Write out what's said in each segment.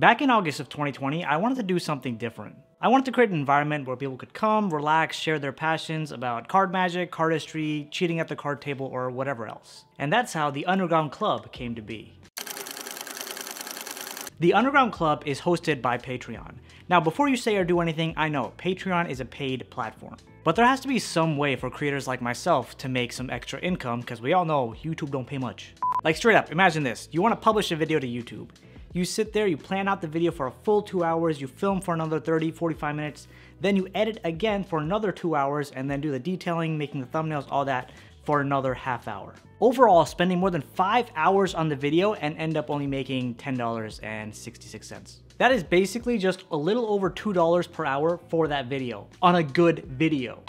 Back in August of 2020, I wanted to do something different. I wanted to create an environment where people could come, relax, share their passions about card magic, card history, cheating at the card table, or whatever else. And that's how the Underground Club came to be. The Underground Club is hosted by Patreon. Now, before you say or do anything, I know Patreon is a paid platform. But there has to be some way for creators like myself to make some extra income, because we all know YouTube don't pay much. Like straight up, imagine this. You want to publish a video to YouTube. You sit there, you plan out the video for a full 2 hours, you film for another 30, 45 minutes, then you edit again for another 2 hours, and then do the detailing, making the thumbnails, all that for another half hour. Overall, spending more than 5 hours on the video and end up only making $10.66. That is basically just a little over $2 per hour for that video, on a good video.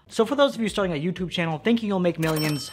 So for those of you starting a YouTube channel thinking you'll make millions,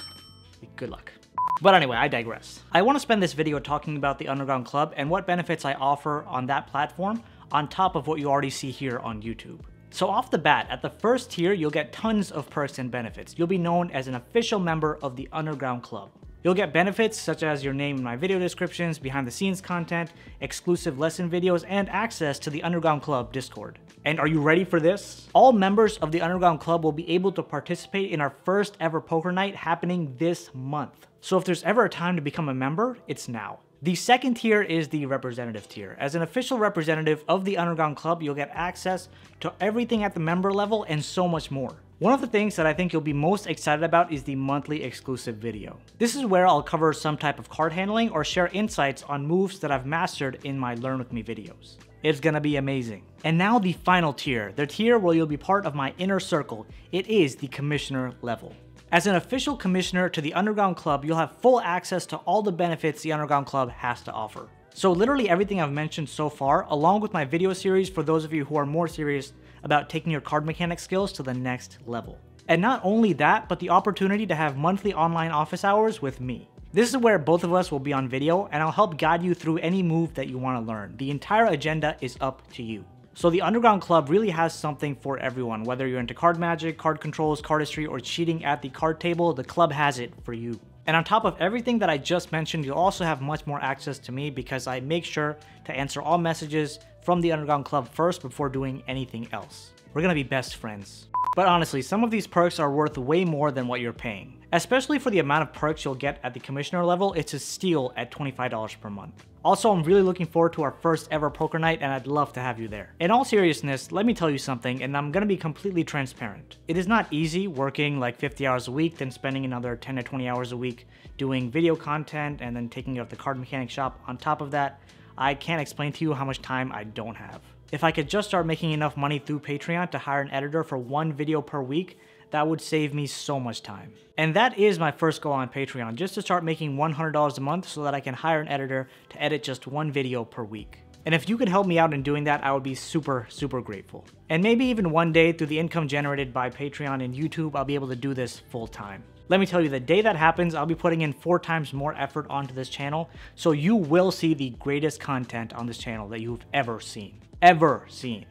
good luck. But anyway, I digress. I want to spend this video talking about the Underground Club and what benefits I offer on that platform on top of what you already see here on YouTube. So off the bat, at the first tier, you'll get tons of perks and benefits. You'll be known as an official member of the Underground Club. You'll get benefits such as your name in my video descriptions, behind the scenes content, exclusive lesson videos, and access to the Underground Club Discord. And are you ready for this? All members of the Underground Club will be able to participate in our first ever poker night happening this month. So if there's ever a time to become a member, it's now. The second tier is the representative tier. As an official representative of the Underground Club, you'll get access to everything at the member level and so much more. One of the things that I think you'll be most excited about is the monthly exclusive video. This is where I'll cover some type of card handling or share insights on moves that I've mastered in my Learn With Me videos. It's gonna be amazing. And now the final tier, the tier where you'll be part of my inner circle. It is the commissioner level. As an official commissioner to the Underground Club, you'll have full access to all the benefits the Underground Club has to offer. So literally everything I've mentioned so far, along with my video series for those of you who are more serious about taking your card mechanic skills to the next level. And not only that, but the opportunity to have monthly online office hours with me. This is where both of us will be on video, and I'll help guide you through any move that you want to learn. The entire agenda is up to you. So the Underground Club really has something for everyone. Whether you're into card magic, card controls, card history, or cheating at the card table, the club has it for you. And on top of everything that I just mentioned, you'll also have much more access to me because I make sure to answer all messages from the Underground Club first before doing anything else. We're gonna be best friends. But honestly, some of these perks are worth way more than what you're paying. Especially for the amount of perks you'll get at the commissioner level, it's a steal at $25 per month. Also, I'm really looking forward to our first ever poker night, and I'd love to have you there. In all seriousness, let me tell you something, and I'm gonna be completely transparent. It is not easy working like 50 hours a week, then spending another 10 to 20 hours a week doing video content, and then taking care of the card mechanic shop. On top of that, I can't explain to you how much time I don't have. If I could just start making enough money through Patreon to hire an editor for one video per week, that would save me so much time. And that is my first goal on Patreon, just to start making $100 a month so that I can hire an editor to edit just one video per week. And if you could help me out in doing that, I would be super, super grateful. And maybe even one day through the income generated by Patreon and YouTube, I'll be able to do this full time. Let me tell you, the day that happens, I'll be putting in 4 times more effort onto this channel, so you will see the greatest content on this channel that you've ever seen. Ever seen.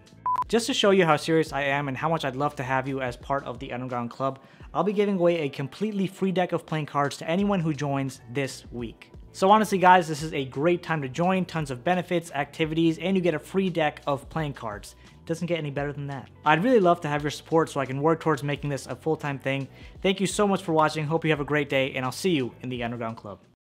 Just to show you how serious I am and how much I'd love to have you as part of the Underground Club, I'll be giving away a completely free deck of playing cards to anyone who joins this week. So honestly guys, this is a great time to join, tons of benefits, activities, and you get a free deck of playing cards. Doesn't get any better than that. I'd really love to have your support so I can work towards making this a full-time thing. Thank you so much for watching, hope you have a great day, and I'll see you in the Underground Club.